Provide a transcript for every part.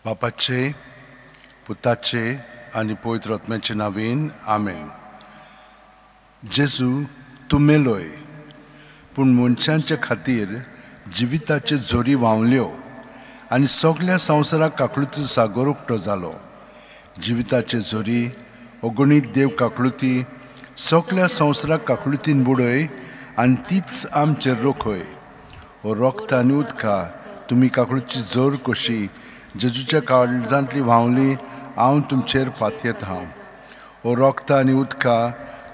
बापाचे पुताचे आणि पवित्र आत्म्याचे नावेन आमेन. जेजू तूं मेलोय पूण मनशांच्या खातीर जिविताचे झोरी व्हांवल्यो आनी सगळ्या संवसाराक काकळुतीचो सागर उक्तो जालो. जिविताचे झोरी अगणीत देव काकळुती सगळ्या संवसाराक काकळुतीन बुडय आनी तीच आमचेर रोखय. ओ रक्त आनी उदका तुमी काकळुतीची जोर कशी जेजूच्या काळजांतली व्हांवली हांव तुमचेर फातयेत हांव. ओ रक्त आनी उदका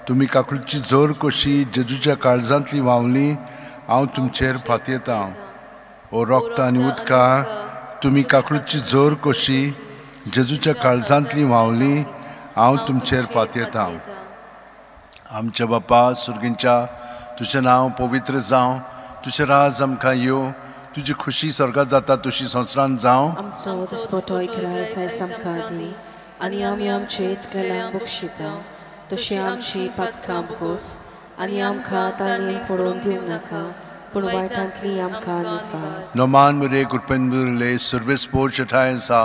तुमी काकळुतीची जोर कशी जेजूच्या काळजांतली व्हांवली हांव तुमचेर फातयेत हांव. ओ रक्त आनी उदका तुमी काकळुतीची जोर कशी जेजूच्या काळजांतली व्हांवली हांव तुमचेर फातयेत हांव. आमच्या बापा सुर्गींच्या तुजें नांव पवित्र जावं, तुजें राज आमकां येवं, तुजी खुशी स्वर्गांत जाता तशी संवसारांत जावं. आमचो दिसपटो इकरायस आयज आमकां दी आनी आमी आमचे चुकलेल्यांक बक्षिता तशी आमची पातकां आमकोस आनी आमकां ताळयेन पडोवन दिवं नाका पूण वायटांतली आमकां निफार. नोमान मुरे कृपेन मुरले सर्वेस पोर चठाय आसा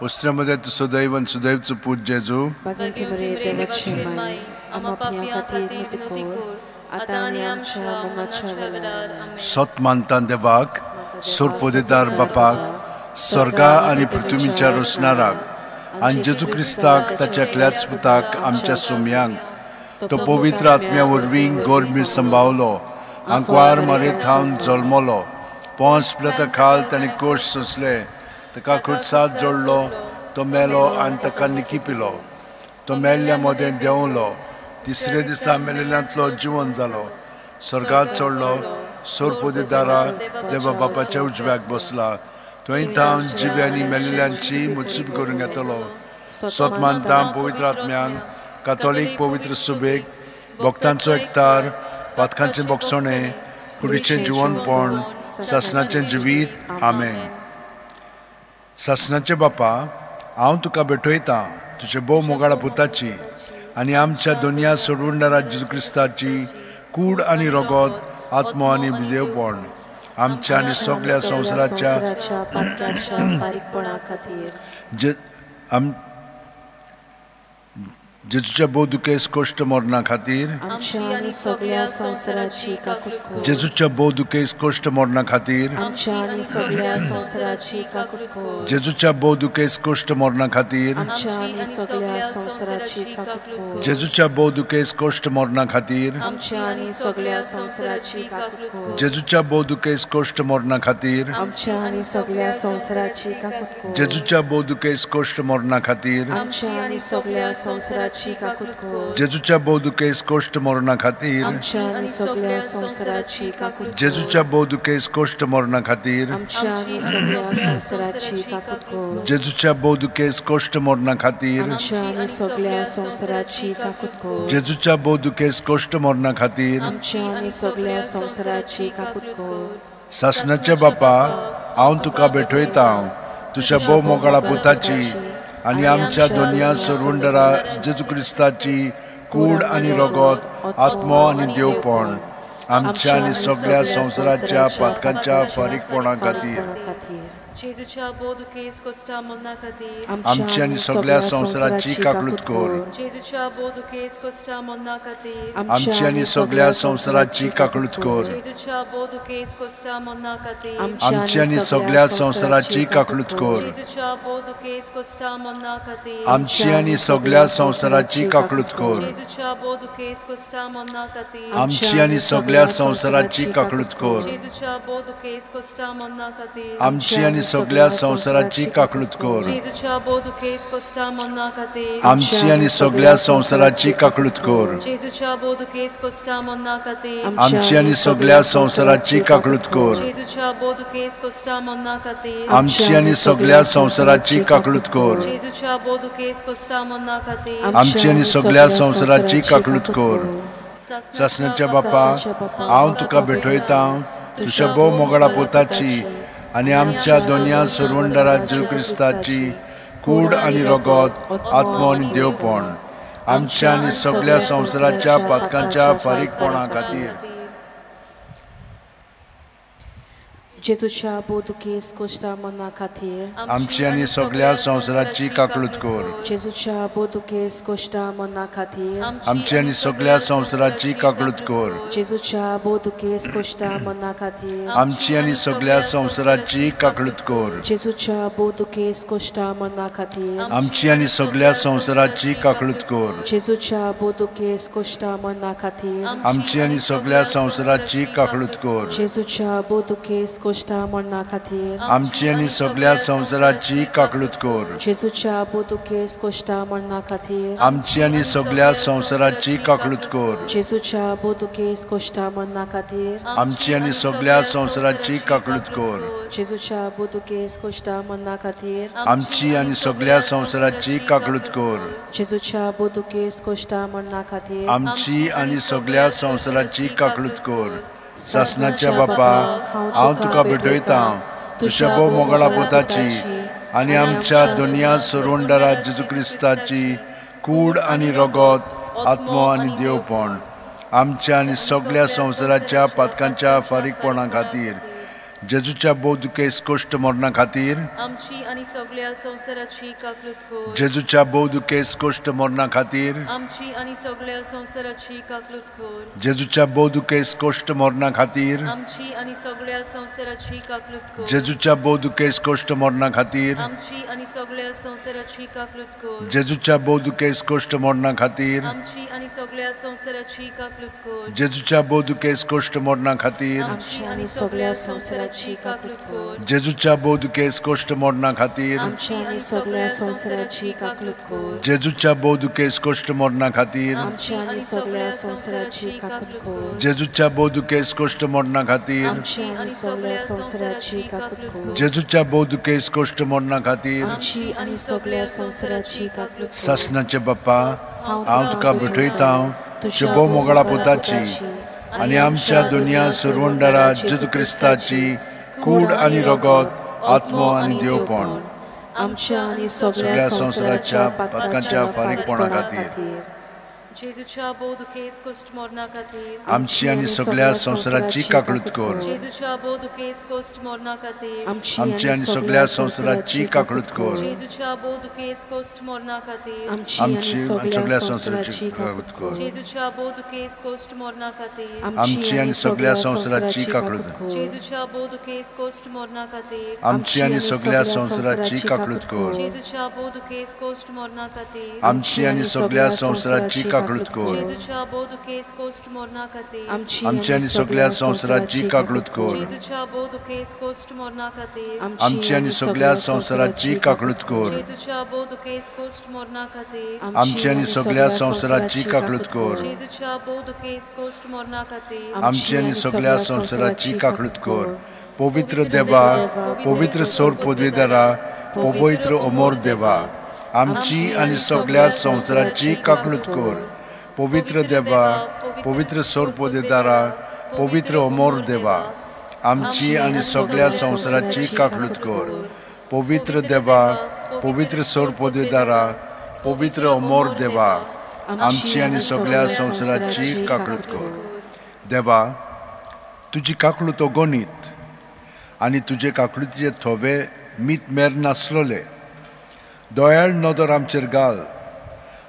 उस्त्र्यामध्ये तूं सदैव आनी सदैवचो पूज जेजू. बागेंती मरे देवाची माय आमा पांयां खातीर नितकोर आतां आनी आमच्या मरणाच्या वेळार. सत मानता देवाक सोरपोदेदार बापाक स्वर्गा आनी पृथ्वीच्या रचणाराक आनी जेजू क्रिस्ताक ताच्या एकल्याच पुताक आमच्या सोम्यांक तो पवित्र आत्म्या वरवीं गोरमीर सांबाळलो. आंकवार मारेत थावन जल्मलो, पोंस पिलाता खाल ताणें कोश सोंसले, ताका क्रुसार जोडलो, तो मेलो आनी ताका निकिपिलो. तो मेल्ल्या मोदें देंवलो, तिसरे दिसा मेलेल्यांतलो जिवन जालो, स्वर्गांत चडलो, सोरपोदेदारा देवा बापाच्या उजव्याक बसला. थंय थावन जिवे आनी मेलेल्यांची मुत्सूब करूंक येतलो. सत मानता पवित्र आत्म्यांक कातोलीक पवित्र सुबेक भक्तांचो एकतार पातकांचें बोगसणें कुडीचें जिवनपण सासणाचें जिवीत. आमेन. सासणाचे बापा हांव तुका भेटयतां तुजे भोव मोगाळा पुताची आनी आमच्या दोनया सोडवणारा जेजू क्रिस्ताची कूड आनी रगत आत्मो आनी देवपण आमच्या आनी सगळ्या संवसाराच्या जेजूच्या बोधुकेस कश्ट मरणा खातीर जेजूच्या बोधुकेस कश्ट मरणा खातीर जेजूच्या बोधुकेस कश्ट मरणा खातीर जेजूच्या बोधुकेस कश्ट मरणा खातीर जेजूच्या बोधुकेस कश्ट मरणा खातीर जेजूच्या बोधुकेस कश्ट मरणा खातीर जेजूच्या बोधुकेस कश्ट मरणा खातीर जेजूच्या बोधुकेस कश्ट मरणा खातीर जेजूच्या बोधुकेस कश्ट मरणा खातीर जेजूच्या बोधुकेस कश्ट मरणा खातीर. सासणाचे बापा हांव तुका भेटयतां तुज्या भोव मोगाळा पुताची आनी आमच्या दोनया सोडवणारा जेजू क्रिस्ताची कूड आनी रगत आत्मो आनी देवपण आमच्या आनी सगळ्या संवसाराच्या पातकांच्या फारीकपणा खातीर जेजूच्या बोधुकेस कश्टा मरणा खातीर आमची आनी सगळ्या संवसाराची काकळूत कर. जेजूच्या बोधुकेस कश्टा मरणा खातीर आमची आनी सगळ्या संवसाराची काकळूत कर. जेजूच्या बोधुकेस कश्टा मरणा खातीर आमची आनी सगळ्या संवसाराची काकळूत कर. जेजूच्या बोधुकेस कश्टा मरणा खातीर आमची आनी सगळ्या संवसाराची काकळूत कर. जेजूच्या बोधुकेस कश्टा मरणा खातीर आमची आनी सगळ्या संवसाराची काकळूत कर. जेजूच्या बोधुकेस कश्टा मरणा खातीर आमची आनी सगळ्या संवसाराची काकळूत कर. जेजूच्या बोधुकेस कश्टा मरणा खातीर आमची आनी सगळ्या संवसाराची काकळूत कर. जेजूच्या बोधुकेस कश्टा मरणा खातीर आमची आनी सगळ्या संवसाराची काकळूत कर. जेजूच्या बोधुकेस कश्टा मरणा खातीर आमची आनी सगळ्या संवसाराची काकळूत कर. जेजूच्या बोधुकेस कश्टा मरणा खातीर आमची आनी सगळ्या संवसाराची काकळूत कर. सासणाच्या बापा हांव तुका भेटयतां तुज्या भोव मोगाळा पुताची आनी आमच्या दोनया सोडवणारा जेजू क्रिस्ताची कूड आनी रगत आत्मो आनी देवपण आमच्या आनी सगळ्या संवसाराच्या पातकांच्या फारीकपणा खातीर जेजूच्या बोदुकेस कोश्टा मना खातीर आमची आनी सगळ्या संवसाराची काकलूत कर जेजूच्या बोदुकेस कोश्टा मना खातीर आमची आनी सगळ्या संवसाराची काकलूत कर जेजूच्या बोदुकेस कोश्टा मना खातीर आमची आनी सगळ्या संवसाराची काकलूत कर जेजूच्या बोदुकेस कोश्टा मना खातीर आमची आनी सगळ्या संवसाराची काकलूत कर जेजूच्या बोदुकेस कोश्टा मना खातीर आमची आनी सगळ्या संवसाराची काकलूत कर जेजूच्या बोदुकेस कोश्टा मना खातीर आमची आनी सगळ्या संवसाराची काकलूत कर जेजूच्या बोदुकेस कोश्टा मना खातीर आमची आनी सगळ्या संवसाराची काकलूत कर जेजूच्या बोदुकेस कोश्टा मना खातीर आमची आनी सगळ्या संवसाराची काकलूत कर जेजूच्या बोदुकेस कोश्टा मना खातीर आमची आनी सगळ्या संवसाराची काकलूत कर जेजूच्या बोदुकेस कोश्टा मना खातीर आमची आनी सगळ्या संवसाराची काकलूत कर सासनाच्या बापा हांव तुका भेटयता तुझ्या भोव मोगाळा पुताची आनी आमच्या दुनिया सोरोंडारा जेजू क्रिस्ताची कूड आनी रगत आत्मो आनी देवपण आमच्या आनी सगळ्या संवसाराच्या पातकांच्या फारीकपणा खातीर जेजूच्या बोदुकेस कोश्ट मरणा खातीर आमची आनी सगळ्या संवसाराची काकलूत कर जेजूच्या बोदुकेस कोश्ट मरणा खातीर आमची आनी सगळ्या संवसाराची काकलूत कर जेजूच्या बोदुकेस कोश्ट मरणा खातीर आमची आनी सगळ्या संवसाराची काकलूत कर जेजूच्या बोदुकेस कोश्ट मरणा खातीर आमची आनी सगळ्या संवसाराची काकलूत कर जेजूच्या बोदुकेस कोश्ट मरणा खातीर आमची आनी सगळ्या संवसाराची काकलूत कर जेजूच्या बोदुकेस कोश्ट मरणा खातीर आमची आनी सगळ्या संवसाराची काकलूत कर जेजूच्या बोदुकेस कोश्ट मरणा खातीर आमची आनी सगळ्या संवसाराची काकलूत कर जेजूच्या बोदुकेस कोश्ट मरणा खातीर आमची आनी सगळ्या संवसाराची काकलूत कर जेजूच्या बोदुकेस कोश्ट मरणा खातीर आमची आनी सगळ्या संवसाराची काकलूत कर जेजूच्या बोदुकेस कोश्ट मरणा खातीर आमची आनी सगळ्या संवसाराची काकलूत कर सासनाचे बाप्पा हांव तुका भेटयता तुझ्या भोव मोगाळा पुताची आनी आमच्या दुनिया सोरोंडारा जेजू क्रिस्ताची कूड आनी रगत आत्मो आनी देवपण आमच्या आनी सगळ्या संवसाराच्या पातकांच्या फारीकपणा खातीर जेजूच्या बोदुकेस कोश्ट मरणा खातीर आमची आनी सगळ्या संवसाराची काकलूत कर जेजूच्या बोदुकेस कोश्ट मरणा खातीर आमची आनी सगळ्या संवसाराची काकलूत कर जेजूच्या बोदुकेस कोश्ट मरणा खातीर आमची आमची सगळ्या संवसाराची काकलूत कर जेजूच्या बोदुकेस कोश्ट मरणा खातीर आमची आनी सगळ्या संवसाराची काकलूत कर जेजूच्या बोदुकेस कोश्ट मरणा खातीर आमची आनी सगळ्या संवसाराची काकलूत कर जेजूच्या बोदुकेस कोश्ट मरणा खातीर आमची आनी सगळ्या संवसाराची काकलूत कर जेजूच्या बोदुकेस कोश्ट मरणा खातीर आमची आनी सगळ्या संवसाराची काकलूत कर जेजूच्या बोदुकेस कोश्ट मरणा खातीर आमची आनी सगळ्या संवसाराची काकलूत कर जेजूच्या बोदुकेस कोश्ट मरणा खातीर आमची आनी सगळ्या संवसाराची काकलूत कर जेजूच्या बोदुकेस कोश्ट मरणा खातीर आमची आनी सगळ्या संवसाराची काकलूत कर पवित्र देवा पवित्र सौर पदवीधरा पवित्र अमोर देवा आमची आनी सगळ्या संवसाराची काकलूत कर पवित्र देवा पवित्र सौर पदवीधरा पवित्र अमोर देवा आमची आनी सगळ्या संवसाराची काकलूत कर पवित्र देवा पवित्र सौर पदवीधरा पवित्र अमोर देवा आमची आनी सगळ्या संवसाराची काकलूत कर देवा तुजी काकलूत अगणित आनी तुजे काकलुतीचे थोवे मीत मेर नासलोले दोयाळ नदर आमचेर घाल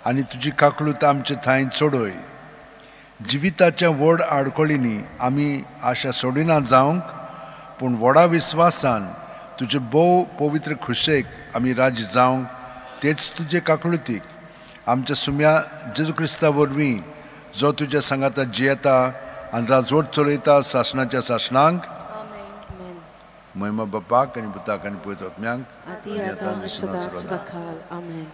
आनी तुजी काकलूत आमचे थंय चडय जिविताच्या व्हड आडखळींनी आमी आशा सोडिना जावंक पूण व्हडा विस्वासान तुजे भोव पवित्र खुशेक आमी राजी जावंक तेच तुजे काकलुतीक आमच्या सुम्या जेजू क्रिस्ता वरवीं जो तुज्या सांगाता जियेता आनी राजवट चलयता शासनाच्या शासनांक महिमा बापाक आनी पुताक आनी पवित्र आत्म्यांक आदी आतां आनी सदां सदां काल आमेन